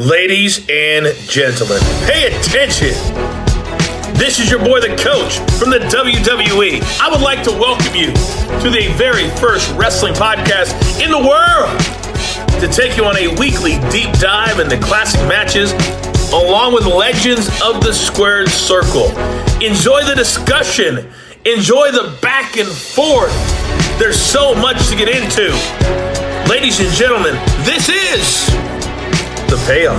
Ladies and gentlemen, pay attention. This is your boy, the coach from the WWE. I would like to welcome you to the very first wrestling podcast in the world to take you on a weekly deep dive into classic matches along with legends of the squared circle. Enjoy the discussion. Enjoy the back and forth. There's so much to get into. Ladies and gentlemen, this is The Payoff.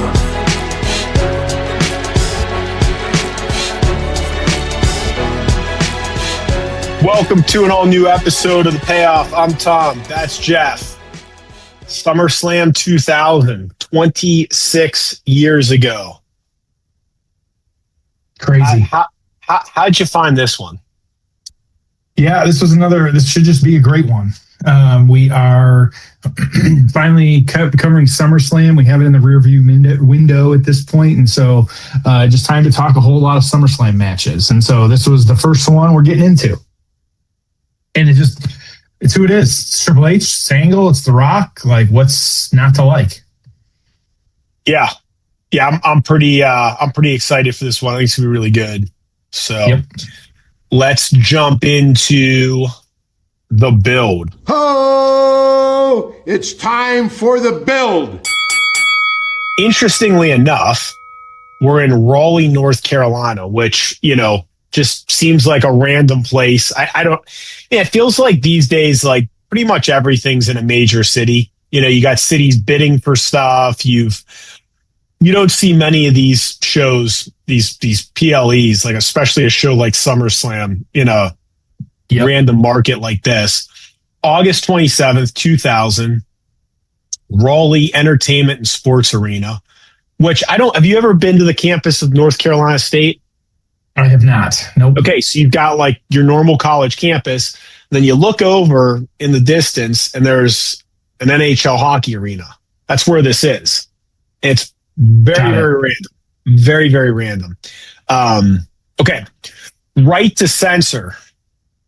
Welcome to an all-new episode of The Payoff. I'm Tom. That's Jeff. SummerSlam 2000, 26 years ago. Crazy. How'd you find this one? Yeah, this should just be a great one. We are finally covering SummerSlam. We have it in the rearview window at this point, and so just time to talk a whole lot of SummerSlam matches. And so this was the first one we're getting into. And it's who it is. It's Triple H, it's Angle, it's The Rock. Like, what's not to like? Yeah, I'm pretty excited for this one. I think it's gonna be really good. So Let's jump into the build. Oh, it's time for the build. Interestingly enough, we're in Raleigh, North Carolina, which, just seems like a random place. It feels like these days, like pretty much everything's in a major city. You got cities bidding for stuff. You don't see many of these shows, these PLEs, like especially a show like SummerSlam in a random market like this. August 27th, 2000, Raleigh Entertainment and Sports Arena, which have you ever been to the campus of North Carolina State? I have not. Nope. Okay, so you've got like your normal college campus, then you look over in the distance and there's an NHL hockey arena. That's where this is. It's very, very random. Very, very random. Okay. Right to Censor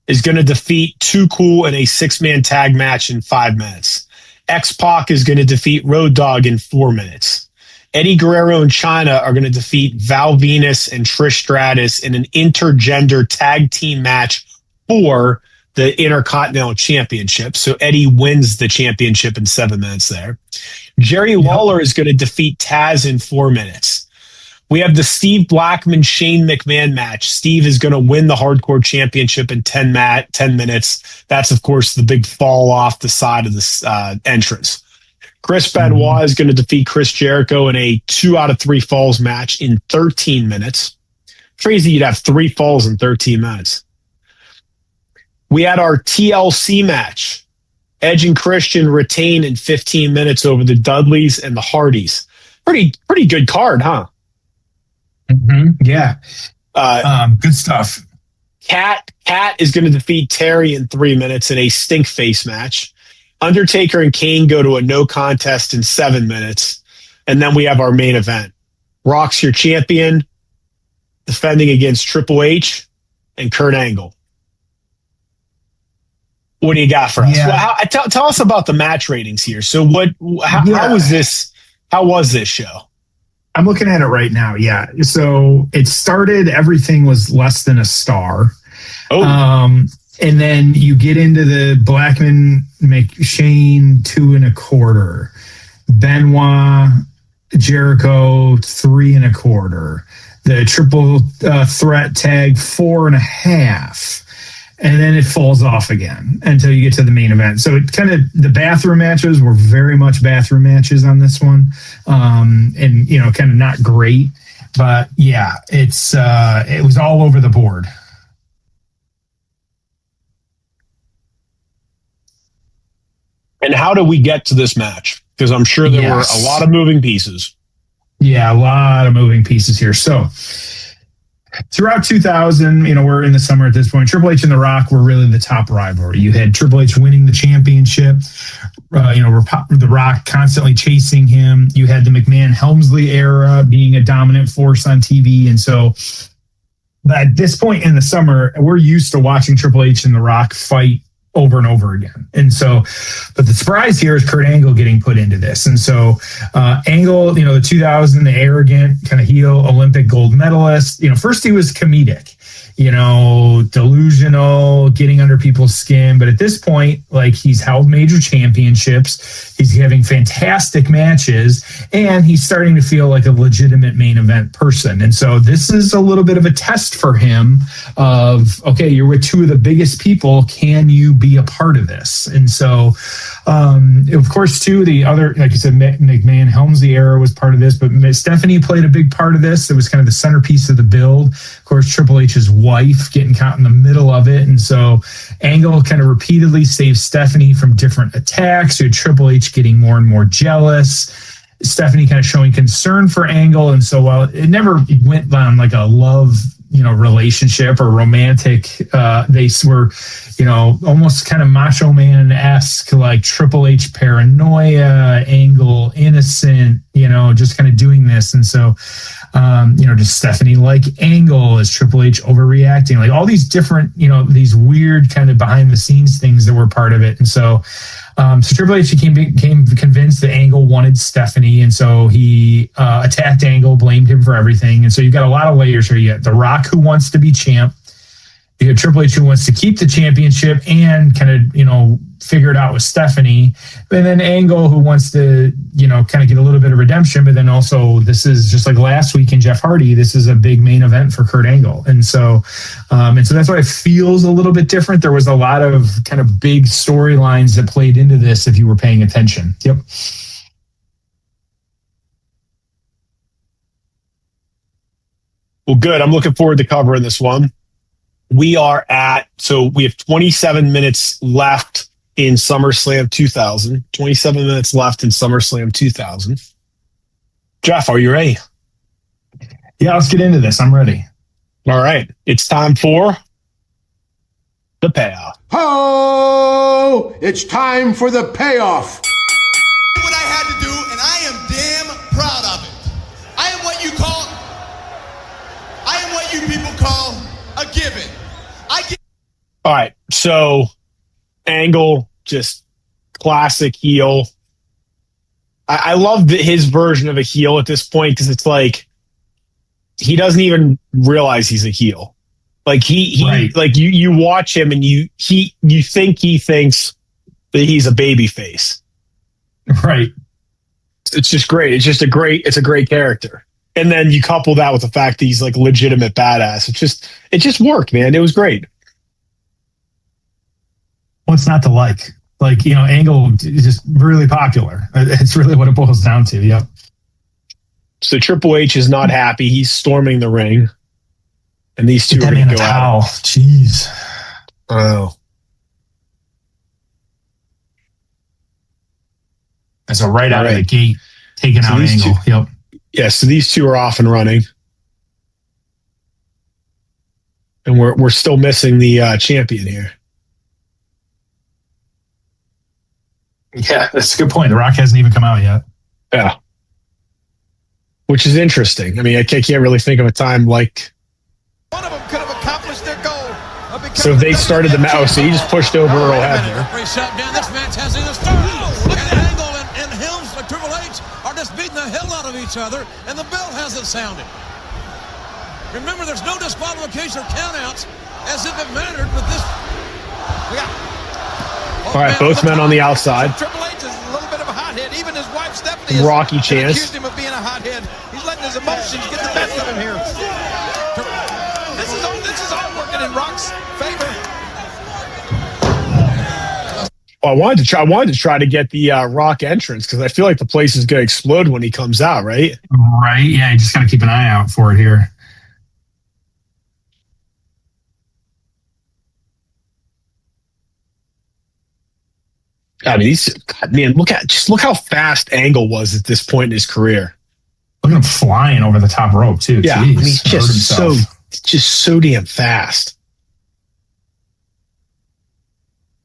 is going to defeat Too Cool in a 6-man tag match in 5 minutes. X-Pac is going to defeat Road Dogg in 4 minutes. Eddie Guerrero and Chyna are going to defeat Val Venus and Trish Stratus in an intergender tag team match for the Intercontinental Championship. So Eddie wins the championship in 7 minutes there. Jerry Lawler is going to defeat Taz in 4 minutes. We have the Steve Blackman-Shane McMahon match. Steve is going to win the Hardcore Championship in 10 minutes. That's, of course, the big fall off the side of this entrance. Chris Benoit is going to defeat Chris Jericho in a 2 out of 3 falls match in 13 minutes. Crazy you'd have 3 falls in 13 minutes. We had our TLC match. Edge and Christian retain in 15 minutes over the Dudleys and the Hardys. Pretty good card, huh? Mm-hmm. Yeah. Good stuff. Kat is going to defeat Terry in 3 minutes in a stink face match. Undertaker and Kane go to a no contest in 7 minutes. And then we have our main event. Rock's your champion, defending against Triple H and Kurt Angle. What do you got for us? Yeah. Well, tell us about the match ratings here. So how was this? How was this show? I'm looking at it right now. Yeah. So it started, everything was less than a star. Oh. And then you get into the Blackman McShane 2.25, Benoit Jericho 3.25, the triple threat tag 4.5. And then it falls off again until you get to the main event. So it kind of, the bathroom matches were very much bathroom matches on this one. And, kind of not great, but yeah, it was all over the board. And how did we get to this match? Because I'm sure there were a lot of moving pieces. Yeah, a lot of moving pieces here. So throughout 2000, we're in the summer at this point. Triple H and The Rock were really the top rivalry. You had Triple H winning the championship. The Rock constantly chasing him. You had the McMahon-Helmsley era being a dominant force on TV. And so at this point in the summer, we're used to watching Triple H and The Rock fight over and over again. And so, but the surprise here is Kurt Angle getting put into this. And so Angle, the 2000, the arrogant kind of heel Olympic gold medalist, first he was comedic, delusional, getting under people's skin. But at this point, like, he's held major championships, he's having fantastic matches, and he's starting to feel like a legitimate main event person. And so this is a little bit of a test for him of, okay, you're with two of the biggest people. Can you be a part of this? And so, of course, too, the other, like you said, McMahon Helmsley era was part of this, but Stephanie played a big part of this. It was kind of the centerpiece of the build. Of course, Triple H's wife getting caught in the middle of it. And so Angle kind of repeatedly saved Stephanie from different attacks. You had Triple H getting more and more jealous. Stephanie kind of showing concern for Angle. And so while it never went on like a love, relationship or romantic, they were, almost kind of Macho Man-esque, like Triple H paranoia, Angle innocent, just kind of doing this. And so, just Stephanie like Angle, is Triple H overreacting, like all these different, these weird kind of behind the scenes things that were part of it. And so, Triple H became convinced that Angle wanted Stephanie, and so he attacked Angle, blamed him for everything. And so you've got a lot of layers here. You got The Rock, who wants to be champ. You have Triple H, who wants to keep the championship and kind of, figure it out with Stephanie. And then Angle, who wants to, kind of get a little bit of redemption. But then also, this is just like last week in Jeff Hardy, this is a big main event for Kurt Angle. And so that's why it feels a little bit different. There was a lot of kind of big storylines that played into this if you were paying attention. Yep. Well, good. I'm looking forward to covering this one. We have 27 minutes left in SummerSlam 2000. 27 minutes left in SummerSlam 2000. Jeff, are you ready? Yeah, let's get into this. I'm ready. All right. It's time for the payoff. Ho! It's time for the payoff. What I had to do, and I am damn proud of it. I am what you people call a given. All right. So Angle, just classic heel. I love his version of a heel at this point, because it's like he doesn't even realize he's a heel. Like he right. Like you watch him and you think he thinks that he's a baby face. Right. It's just great. It's a great character. And then you couple that with the fact that he's like legitimate badass. It just worked, man. It was great. What's not to like? Like, Angle is just really popular. It's really what it boils down to. Yep. So Triple H is not happy. He's storming the ring. And these two are going to go out. Jeez. Oh. As a right out of the gate, taking out Angle. Yep. Yeah, so these two are off and running. And we're still missing the champion here. Yeah, that's a good point. The Rock hasn't even come out yet. Yeah. Which is interesting. I mean, I can't really think of a time like... One of them could have accomplished their goal. So they started the match. So he just pushed over Earl Hebner. Shut down. This match has either started. Look at Angle and Helms like Triple H are just beating the hell out of each other, and the bell hasn't sounded. Remember, there's no disqualification or countouts as if it mattered with this. We got... All right, both men on the outside. Triple H is a little bit of a hothead. Even his wife Stephanie Rocky chance. Accused him of being a hothead. He's letting his emotions get the best of him here. This is all working in Rock's favor. Well, I wanted to try to get the Rock entrance, because I feel like the place is going to explode when he comes out, right? Right. Yeah, you just got to keep an eye out for it here. I mean, look how fast Angle was at this point in his career. Look at him flying over the top rope too. Yeah, Jeez, I mean, just so damn fast.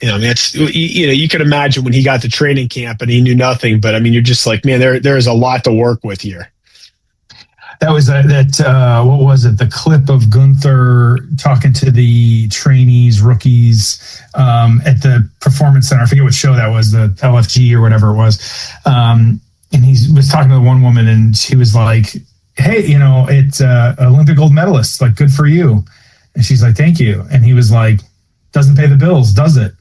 I mean, it's, you can imagine when he got to training camp and he knew nothing, but I mean, you're just like, man, there is a lot to work with here. That was what was it? The clip of Gunther talking to the trainees, rookies, at the Performance Center. I forget what show that was, the LFG or whatever it was. And he was talking to the one woman, and she was like, "Hey, it's Olympic gold medalist. Like, good for you." And she's like, "Thank you." And he was like, "Doesn't pay the bills, does it?"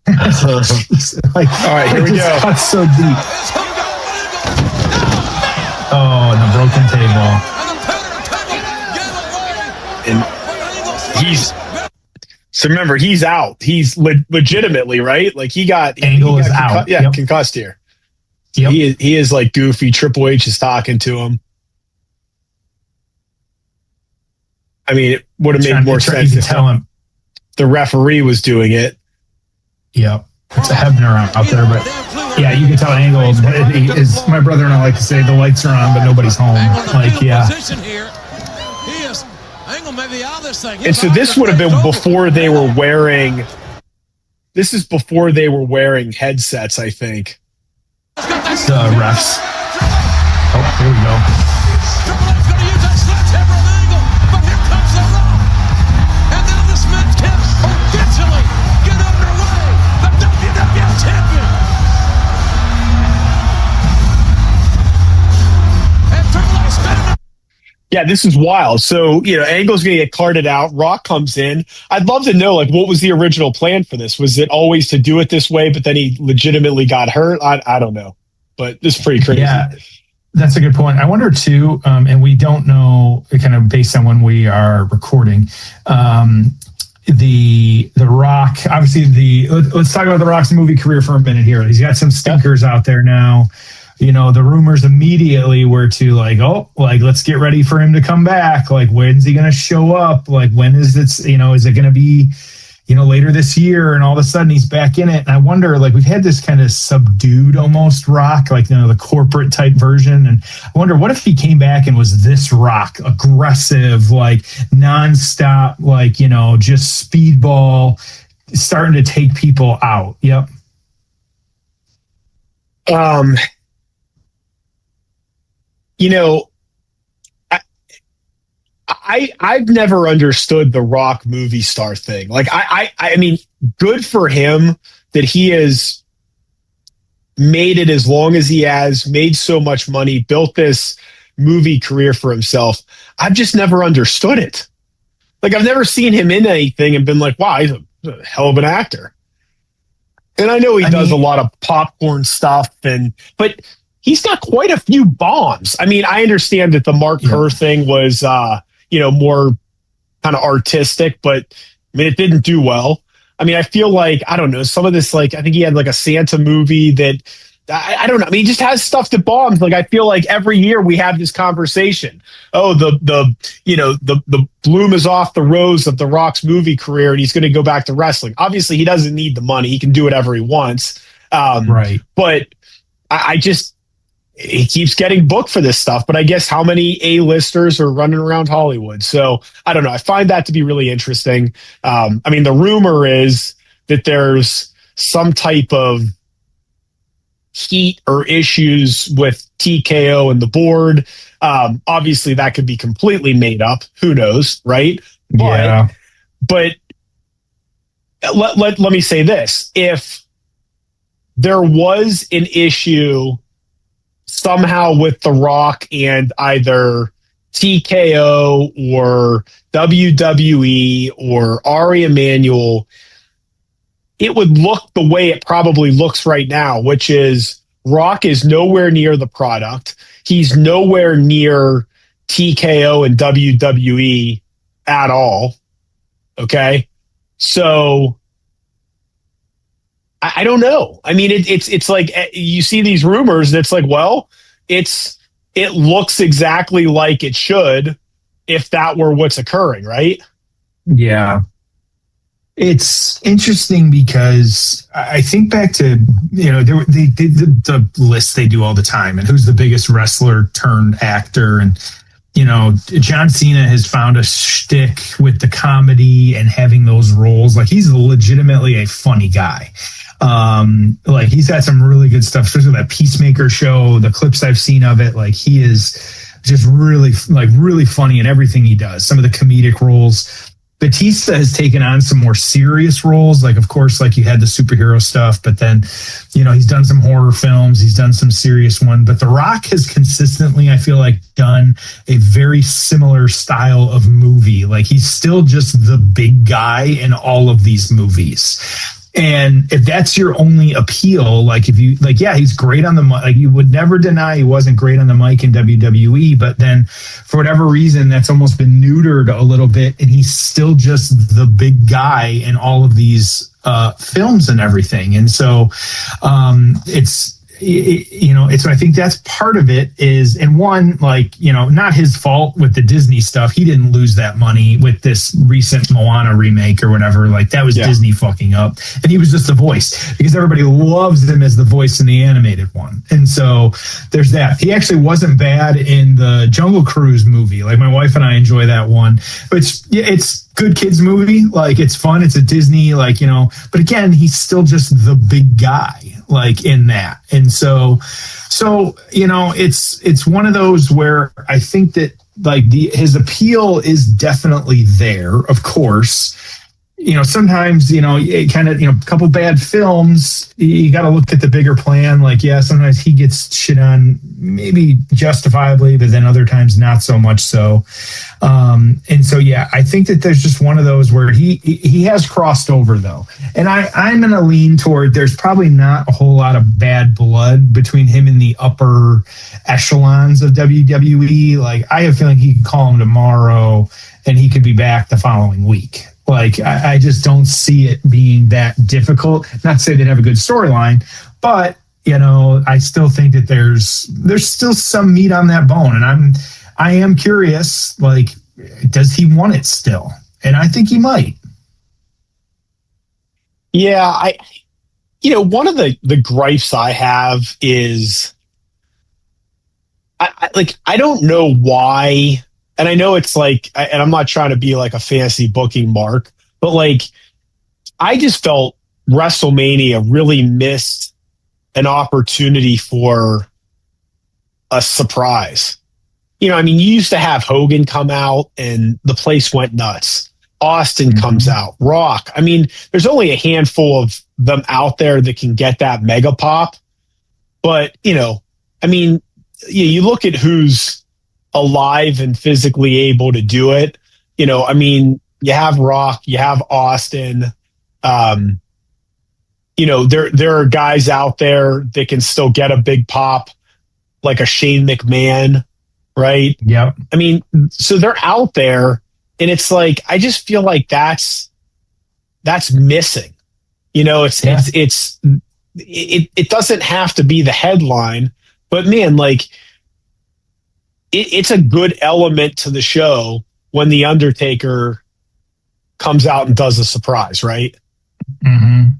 Like, all right, here we go. That's so deep. Oh, and the broken table. And so remember, he's out. He's legitimately, right? Like Angle is out. Yeah, yep. Concussed here. Yep. He is like goofy. Triple H is talking to him. I mean, it would have made more sense if tell him the referee was doing it. Yep. It's a Hebner out there, but yeah, you can tell Angle is, my brother and I like to say, the lights are on, but nobody's home. Like, yeah. And so this would have been before they were wearing, this is before they were wearing headsets, I think. The refs. Oh, here we go. Yeah, this is wild. So, Angle's going to get carted out. Rock comes in. I'd love to know, like, what was the original plan for this? Was it always to do it this way, but then he legitimately got hurt? I don't know. But this is pretty crazy. Yeah, that's a good point. I wonder, too, and we don't know, kind of based on when we are recording, the Rock, obviously, let's talk about the Rock's movie career for a minute here. He's got some stinkers out there now. The rumors immediately were to let's get ready for him to come back. Like, when's he going to show up? Like, when is this, is it going to be, later this year? And all of a sudden he's back in it. And I wonder, like, we've had this kind of subdued almost Rock, like, the corporate type version. And I wonder, what if he came back and was this Rock, aggressive, like nonstop, like, just speedball, starting to take people out. Yep. I've never understood the Rock movie star thing. Like, I mean, good for him that he has made it as long as he has, made so much money, built this movie career for himself. I've just never understood it. Like, I've never seen him in anything and been like, wow, he's a hell of an actor. And I know he does a lot of popcorn stuff, but he's got quite a few bombs. I mean, I understand that the Mark Kerr thing was, more kind of artistic, but I mean, it didn't do well. I mean, I feel like, I don't know, some of this, like, I think he had like a Santa movie that, I don't know. I mean, he just has stuff that bombs. Like, I feel like every year we have this conversation. Oh, the bloom is off the rose of the Rock's movie career, and he's going to go back to wrestling. Obviously, he doesn't need the money. He can do whatever he wants. Right. But he keeps getting booked for this stuff, but I guess how many A-listers are running around Hollywood? So I don't know. I find that to be really interesting. I mean, the rumor is that there's some type of heat or issues with TKO and the board. Obviously that could be completely made up. Who knows? Right. Yeah. But let me say this. If there was an issue somehow with The Rock and either TKO or WWE or Ari Emanuel, it would look the way it probably looks right now, which is Rock is nowhere near the product. He's nowhere near TKO and WWE at all. Okay. So I don't know. I mean, it's like you see these rumors and it's like, well, it looks exactly like it should if that were what's occurring, right? Yeah. It's interesting because I think back to, the list they do all the time and who's the biggest wrestler turned actor. And, John Cena has found a shtick with the comedy and having those roles. Like, he's legitimately a funny guy. Like, he's got some really good stuff, especially that Peacemaker show, the clips I've seen of it. Like, he is just really funny in everything he does. Some of the comedic roles. Batista has taken on some more serious roles. Like, of course, like you had the superhero stuff, but then, he's done some horror films. He's done some serious one. But The Rock has consistently, I feel like, done a very similar style of movie. Like, he's still just the big guy in all of these movies. And if that's your only appeal, like if you he's great on the mic. Like you would never deny he wasn't great on the mic in WWE, but then for whatever reason, that's almost been neutered a little bit, and he's still just the big guy in all of these films and everything. And so I think that's part of it is, and one, not his fault with the Disney stuff. He didn't lose that money with this recent Moana remake or whatever. Like that was Disney fucking up. And he was just the voice because everybody loves him as the voice in the animated one. And so there's that. He actually wasn't bad in the Jungle Cruise movie. Like my wife and I enjoy that one. But it's good kids movie. Like it's fun. It's a Disney, but again, he's still just the big guy, like in that. And so it's one of those where I think that like his appeal is definitely there, of course. Sometimes, it kind of, a couple bad films, you got to look at the bigger plan. Like, yeah, sometimes he gets shit on maybe justifiably, but then other times not so much so. And so, yeah, I think that there's just one of those where he has crossed over though. And I'm going to lean toward there's probably not a whole lot of bad blood between him and the upper echelons of WWE. Like I have a feeling he could call him tomorrow and he could be back the following week. Like, I just don't see it being that difficult. Not to say they'd have a good storyline, but, I still think that there's still some meat on that bone. And I am curious, like, does he want it still? And I think he might. Yeah, one of the gripes I have is, I don't know why. And I know it's like, and I'm not trying to be like a fancy booking mark, but like, I just felt WrestleMania really missed an opportunity for a surprise. You used to have Hogan come out and the place went nuts. Austin comes out, Rock. There's only a handful of them out there that can get that mega pop. But, you look at who's alive and physically able to do it. You have Rock, you have Austin. There are guys out there that can still get a big pop, like a Shane McMahon, right? Yep. So they're out there, and it's like I just feel like that's missing. It doesn't have to be the headline, but man, like. It's a good element to the show when the Undertaker comes out and does a surprise, right? Mm-hmm.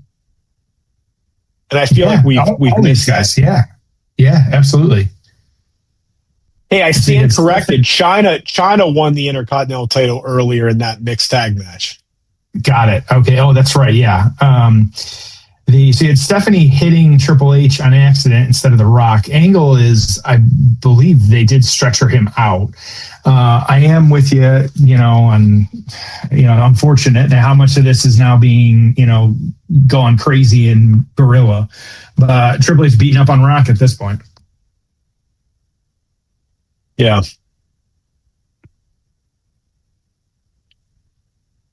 And I feel like we've all these guys. Yeah, absolutely. Hey, I stand corrected. China won the Intercontinental title earlier in that mixed tag match. Got it. Okay. Oh, that's right. Yeah. So you had Stephanie hitting Triple H on accident instead of The Rock. Angle is, I believe they did stretcher him out. I am with you, unfortunate that how much of this is now being, going crazy in Gorilla. But Triple H beating up on Rock at this point. Yeah.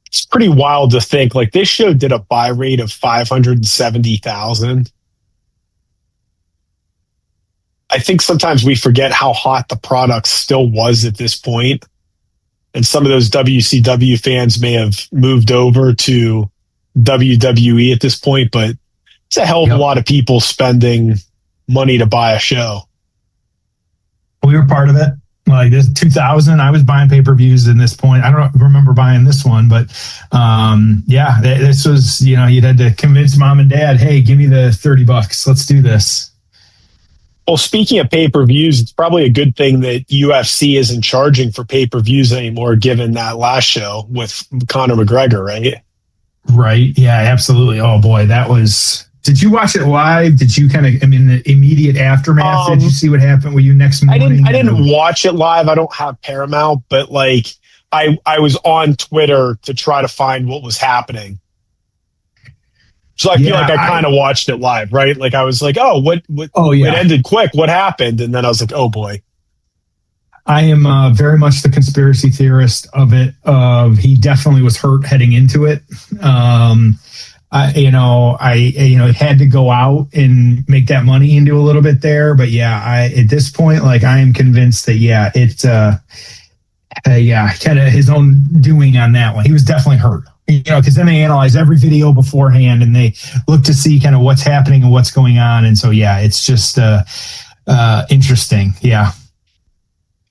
It's pretty wild to think like this show did a buy rate of 570,000. I think sometimes we forget how hot the product still was at this point. And some of those WCW fans may have moved over to WWE at this point, but it's a hell of a lot of people spending money to buy a show. We were part of it. Like this 2000, I was buying pay-per-views in this point. I don't remember buying this one, but this was, you'd had to convince mom and dad, hey, give me the $30. Let's do this. Well, speaking of pay-per-views, it's probably a good thing that UFC isn't charging for pay-per-views anymore, given that last show with Conor McGregor, right? Right. Yeah, absolutely. Oh boy, that was Did you watch it live? Did you the immediate aftermath? Did you see what happened? Were you next morning? I didn't watch it live. I don't have Paramount, but like I was on Twitter to try to find what was happening. So I feel like I kind of watched it live, right? Like I was like, oh, what? Oh, yeah. It ended quick. What happened? And then I was like, oh boy. I am very much the conspiracy theorist of it. He definitely was hurt heading into it. I had to go out and make that money and do a little bit there. But yeah, at this point, like I am convinced that, kind of his own doing on that one. He was definitely hurt, because then they analyze every video beforehand and they look to see kind of what's happening and what's going on. And so, yeah, it's just interesting. Yeah.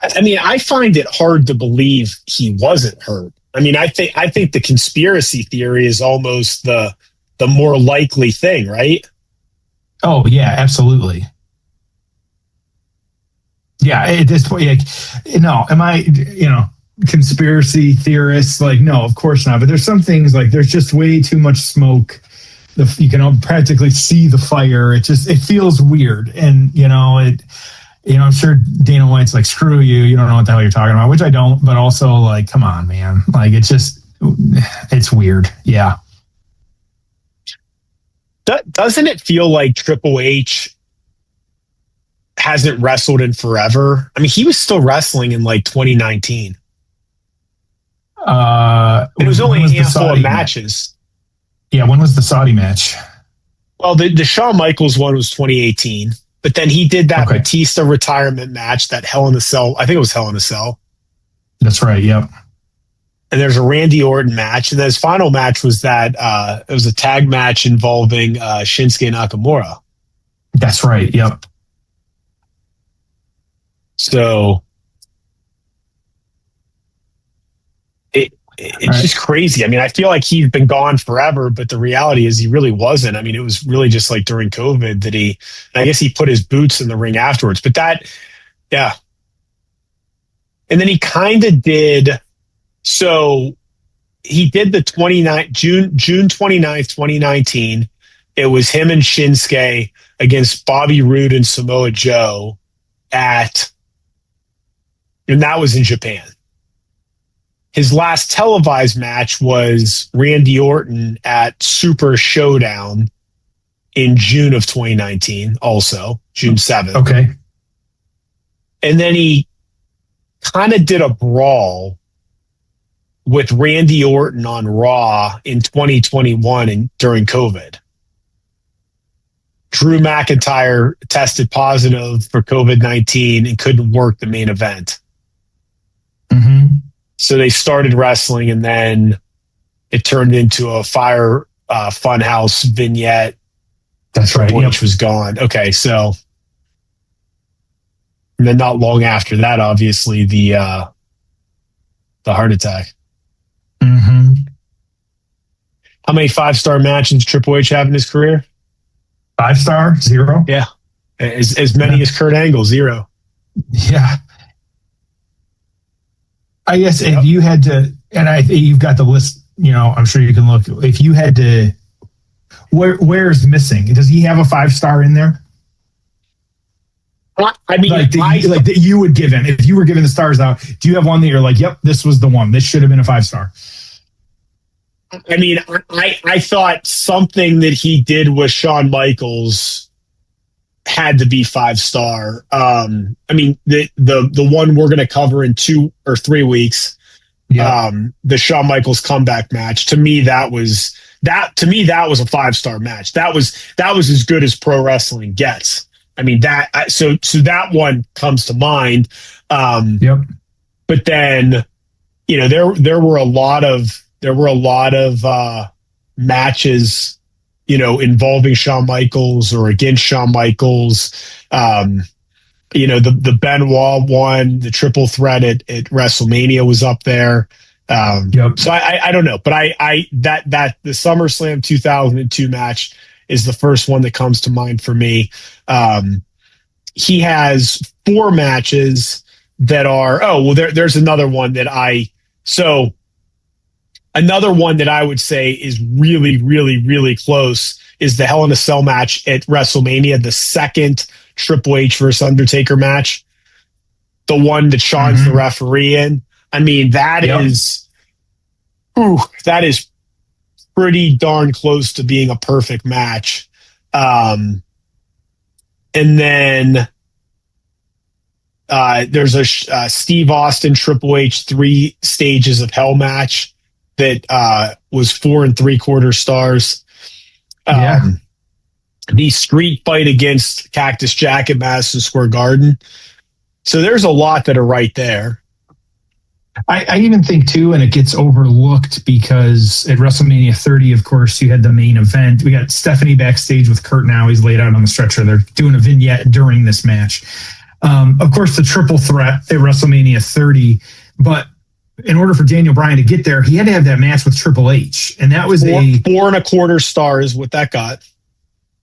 I mean, I find it hard to believe he wasn't hurt. I mean, I think the conspiracy theory is almost the more likely thing, right? Oh yeah, absolutely. Yeah, at this point, am I, conspiracy theorists? Like, no, of course not. But there's some things like there's just way too much smoke. You can practically see the fire. It feels weird, and I'm sure Dana White's like, screw you. You don't know what the hell you're talking about, which I don't. But also, like, come on, man. Like, it's weird. Yeah. Doesn't it feel like Triple H hasn't wrestled in forever? I mean, he was still wrestling in like 2019. It was only a handful of matches. Yeah, when was the Saudi match? Well, the Shawn Michaels one was 2018, but then he did that Batista retirement match, that Hell in a Cell. I think it was Hell in a Cell. That's right. Yep. And there's a Randy Orton match, and then his final match was that it was a tag match involving Shinsuke Nakamura. That's right. Yep. So it's just crazy. I mean, I feel like he's been gone forever, but the reality is he really wasn't. I mean, it was really just like during COVID that I guess he put his boots in the ring afterwards. But yeah. And then he kind of did. So he did the June 29th, 2019. It was him and Shinsuke against Bobby Roode and Samoa Joe and that was in Japan. His last televised match was Randy Orton at Super Showdown in June of 2019, also June 7th. Okay. And then he kind of did a brawl with Randy Orton on Raw in 2021 and during COVID. Drew McIntyre tested positive for COVID-19 and couldn't work the main event. Mm-hmm. So they started wrestling, and then it turned into a Fire Funhouse vignette. That's right. Which was gone. Okay, so and then not long after that, obviously the heart attack. Mm-hmm. How many 5-star matches did Triple H have in his career? 5-star? 0? Yeah, as many as Kurt Angle, 0. Yeah. I guess if you had to, and I think you've got the list, I'm sure you can look. If you had to, where's missing? Does he have a 5-star in there? I mean, that you would give him if you were giving the stars out. Do you have one that you're like, yep, this was the one. This should have been a 5-star. I mean, I thought something that he did with Shawn Michaels had to be 5-star. I mean, the one we're going to cover in 2 or 3 weeks, the Shawn Michaels comeback match. To me, that was a 5-star match. That was as good as pro wrestling gets. I mean, so that one comes to mind. Yep. But then, there were a lot of matches, involving Shawn Michaels or against Shawn Michaels. The Benoit one, the triple threat at WrestleMania was up there. Yep. So I don't know, but the SummerSlam 2002 match is the first one that comes to mind for me. He has 4 matches that are, there's another one another one that I would say is really, really, really close is the Hell in a Cell match at WrestleMania, the second Triple H versus Undertaker match, the one that Shawn's the referee in. I mean, that is pretty darn close to being a perfect match. And then there's a Steve Austin Triple H 3 Stages of Hell match that was 4 3/4 stars. The street fight against Cactus Jack at Madison Square Garden. So there's a lot that are right there. I even think too, and it gets overlooked because at WrestleMania 30, of course, you had the main event. We got Stephanie backstage with Kurt now. He's laid out on the stretcher. They're doing a vignette during this match. Of course, the triple threat at WrestleMania 30, but in order for Daniel Bryan to get there, he had to have that match with Triple H. And that was 4 1/4 stars what that got.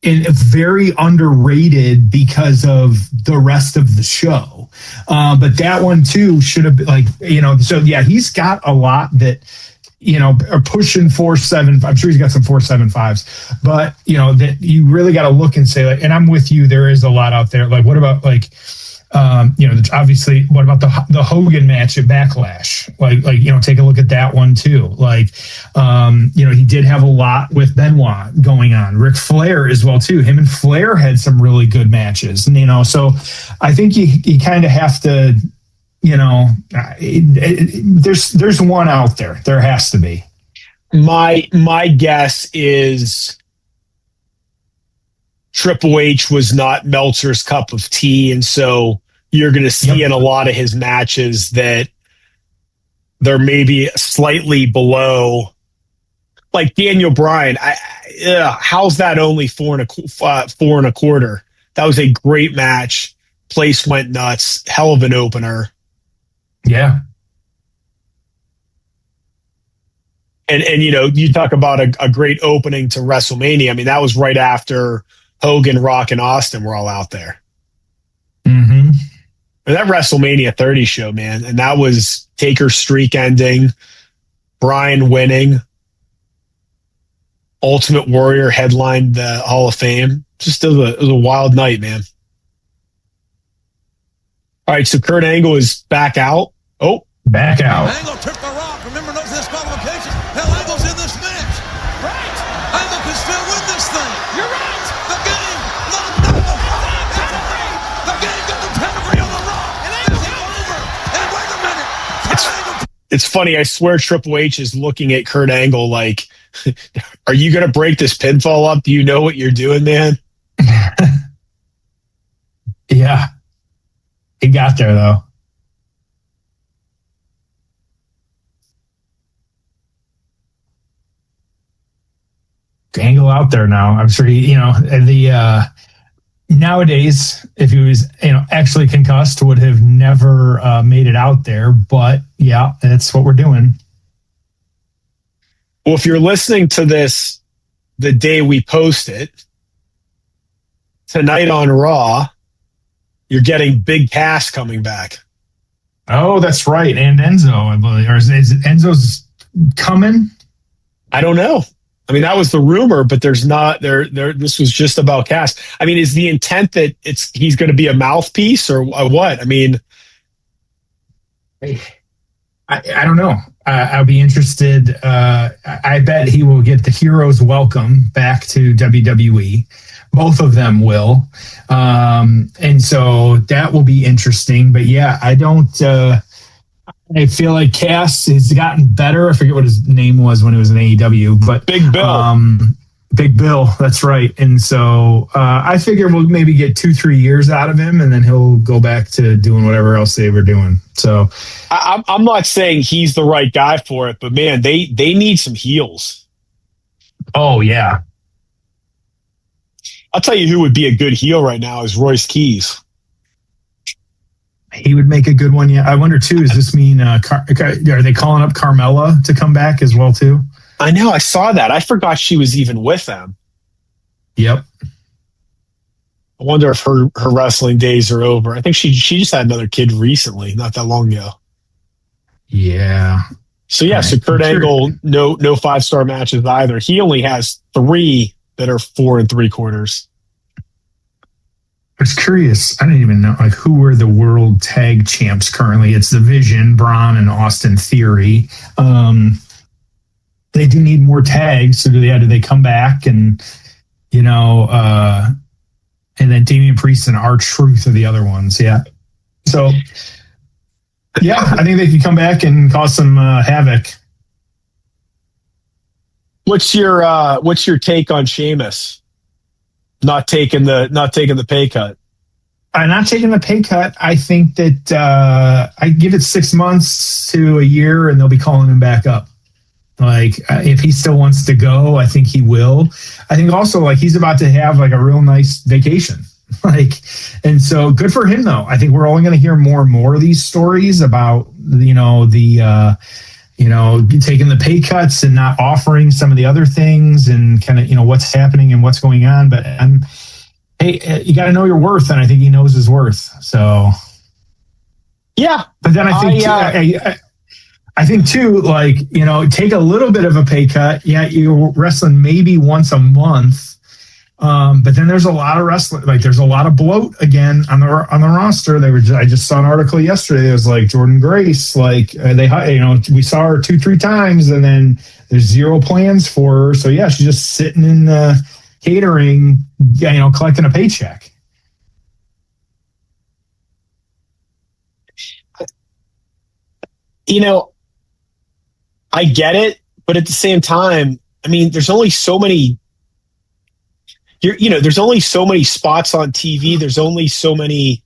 And very underrated because of the rest of the show. But that one too should have been like, so yeah, he's got a lot that, are pushing 4.7. I'm sure he's got some 4.75s, but that you really got to look and say, like, and I'm with you, there is a lot out there. Like, what about like, obviously, what about the Hogan match at Backlash? Like, take a look at that one too. Like, he did have a lot with Benoit going on. Ric Flair as well too. Him and Flair had some really good matches. And, so I think you kind of have to, there's one out there. There has to be. My guess is Triple H was not Meltzer's cup of tea, and so you're going to see in a lot of his matches that they're maybe slightly below. Like Daniel Bryan, how's that only 4 1/4? That was a great match. Place went nuts. Hell of an opener. Yeah. And you talk about a great opening to WrestleMania. I mean, that was right after Hogan, Rock, and Austin were all out there. Mm-hmm. And that WrestleMania 30 show, man, and that was Taker's streak ending, Bryan winning, Ultimate Warrior headlined the Hall of Fame. It was a wild night, man. All right, so Kurt Angle is back out. Oh, back out. Angle took the Rock. Remember, no disqualification. Hell, Angle's in this match. Right. Angle can still win this thing. You're right. The game. The game got the pedigree on the Rock. And Angle's over. And wait a minute. It's funny. I swear Triple H is looking at Kurt Angle like, are you going to break this pinfall up? Do you know what you're doing, man? Yeah. He got there, though. Angle out there now. I'm sure nowadays, if he was, actually concussed, would have never made it out there. But yeah, that's what we're doing. Well, if you're listening to this the day we post it, tonight on Raw, you're getting Big Cass coming back. Oh, that's right. And Enzo, I believe. Or is Enzo's coming? I don't know. I mean, that was the rumor, but there's not there. This was just about Cass. I mean, is the intent that he's going to be a mouthpiece or what? I mean, I don't know. I'll be interested. I bet he will get the hero's welcome back to WWE. Both of them will. And so that will be interesting. But yeah, I feel like Cass has gotten better. I forget what his name was when he was in AEW, but Big Bill. Big Bill, that's right. And so I figure we'll maybe get 2-3 years out of him, and then he'll go back to doing whatever else they were doing. So I'm not saying he's the right guy for it, but man, they need some heels. Oh yeah. I'll tell you who would be a good heel right now is Royce Keys. He would make a good one. Yeah. I wonder too, does this mean, are they calling up Carmella to come back as well too? I know. I saw that. I forgot she was even with them. Yep. I wonder if her wrestling days are over. I think she just had another kid recently, not that long ago. Yeah. So yeah, so Kurt Angle, no 5-star matches either. He only has 3 that are 4 3/4. It's curious. I didn't even know who were the world tag champs currently. It's the Vision, Braun, and Austin Theory. They do need more tags. So do they come back and and then Damian Priest and R-Truth are the other ones. Yeah. So I think they can come back and cause some havoc. What's your take on Sheamus not taking the pay cut? I'm not taking the pay cut. I think that I give it 6 months to a year, and they'll be calling him back up. If he still wants to go, I think he will. I think also he's about to have a real nice vacation. And so good for him though. I think we're only going to hear more and more of these stories about taking the pay cuts and not offering some of the other things and kind of what's happening and what's going on. But hey, you got to know your worth, and I think he knows his worth. So yeah, but then I think too, take a little bit of a pay cut. Yeah, you're wrestling maybe once a month. But then there's a lot of wrestling. There's a lot of bloat again on the roster. I just saw an article yesterday. It was Jordan Grace. we saw her 2-3 times, and then there's zero plans for her. So yeah, she's just sitting in catering, collecting a paycheck. I get it, but at the same time, there's only so many. There's only so many spots on TV. There's only so many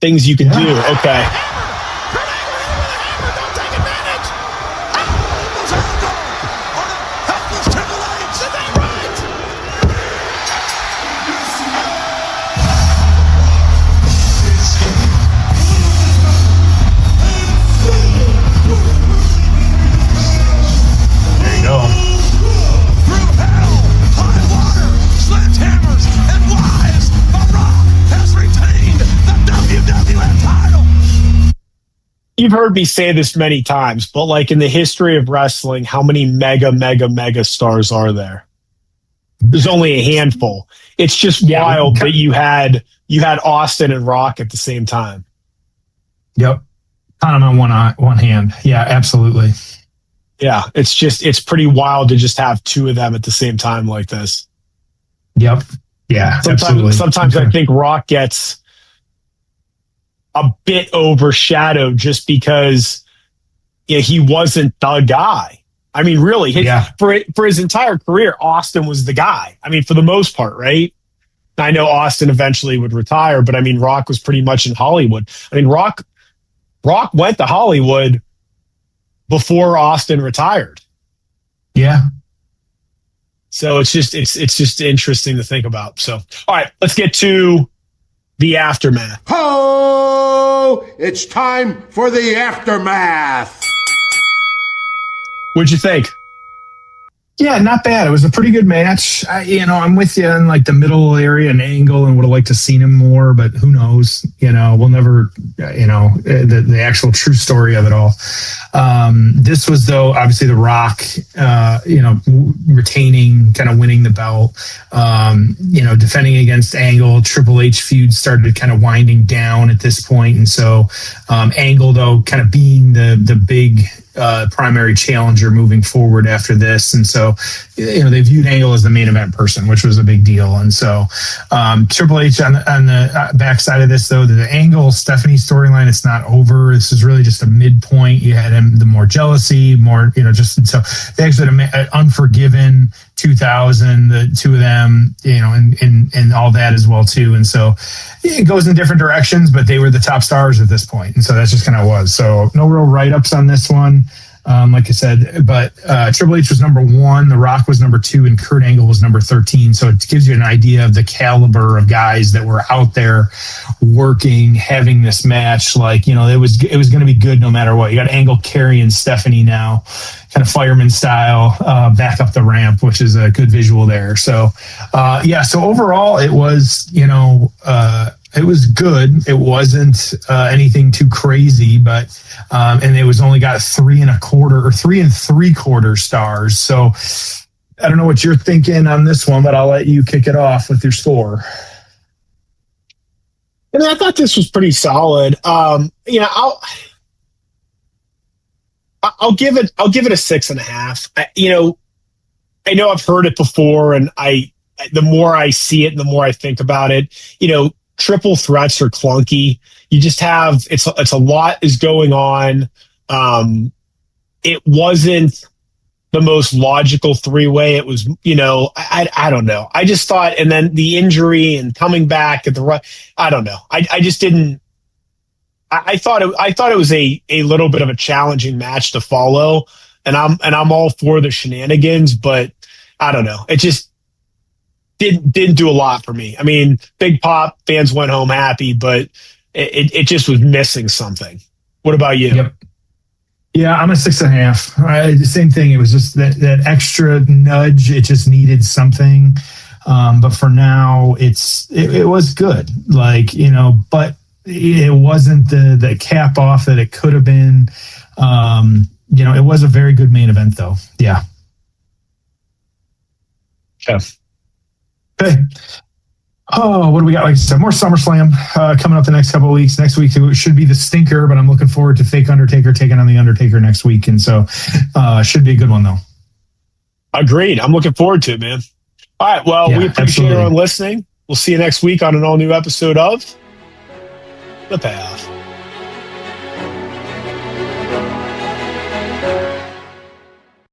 things you can do. Okay. You've heard me say this many times, but in the history of wrestling, how many mega stars are there? There's only a handful. It's just wild that you had Austin and Rock at the same time. Yep. Count them on one hand. Yeah, absolutely. Yeah, it's pretty wild to just have two of them at the same time like this. Yep. Yeah, absolutely. Sometimes I think Rock gets a bit overshadowed just because he wasn't the guy. Really, for his entire career, Austin was the guy. For the most part, right? I know Austin eventually would retire, but Rock was pretty much in Hollywood. Rock went to Hollywood before Austin retired. Yeah. So it's just interesting to think about. So, all right, let's get to the aftermath. Ho! It's time for the aftermath. What'd you think? Yeah, not bad. It was a pretty good match. I'm with you in the middle area and Angle, and would have liked to seen him more, but who knows? We'll never, the actual true story of it all. This was though, obviously The Rock, retaining, kind of winning the belt, defending against Angle. Triple H feud started kind of winding down at this point. And so, Angle though, kind of being the big, primary challenger moving forward after this. And so, they viewed Angle as the main event person, which was a big deal. And so, Triple H on the backside of this, though, the Angle Stephanie storyline, it's not over. This is really just a midpoint. You had him, the more jealousy, more, so they actually had an Unforgiven 2000, the two of them, and all that as well, too. And so it goes in different directions, but they were the top stars at this point. And so that's just kind of was. So no real write-ups on this one. Like I said, but Triple H was number 1, The Rock was number 2, and Kurt Angle was number 13. So it gives you an idea of the caliber of guys that were out there working, having this match. It was going to be good no matter what. You got Angle carrying Stephanie now, kind of fireman style, back up the ramp, which is a good visual there. So, so overall it was, it was good. It wasn't anything too crazy, but and it was only got 3 1/4 or 3 3/4 stars. So I don't know what you're thinking on this one, but I'll let you kick it off with your score. And I thought this was pretty solid. I'll give it a 6.5. I know I've heard it before, and the more I see it and the more I think about it, triple threats are clunky. You just have it's a lot is going on. It wasn't the most logical three-way. It was, I don't know. I just thought, and then the injury and coming back at the right, I don't know. I just didn't. I thought it was a little bit of a challenging match to follow, and I'm all for the shenanigans, but I don't know. It just didn't do a lot for me. I mean, Big Pop fans went home happy, but it just was missing something. What about you? Yep. Yeah, I'm a 6.5. Same thing. It was just that extra nudge. It just needed something. But for now, it was good. But it wasn't the cap off that it could have been. It was a very good main event, though. Yeah. Okay. Oh, what do we got? Like I said, more SummerSlam coming up the next couple of weeks. Next week it should be the stinker, but I'm looking forward to fake Undertaker taking on the Undertaker next week, and so should be a good one though. Agreed. I'm looking forward to it, man. All right. Well, we appreciate everyone listening. We'll see you next week on an all new episode of The Payoff.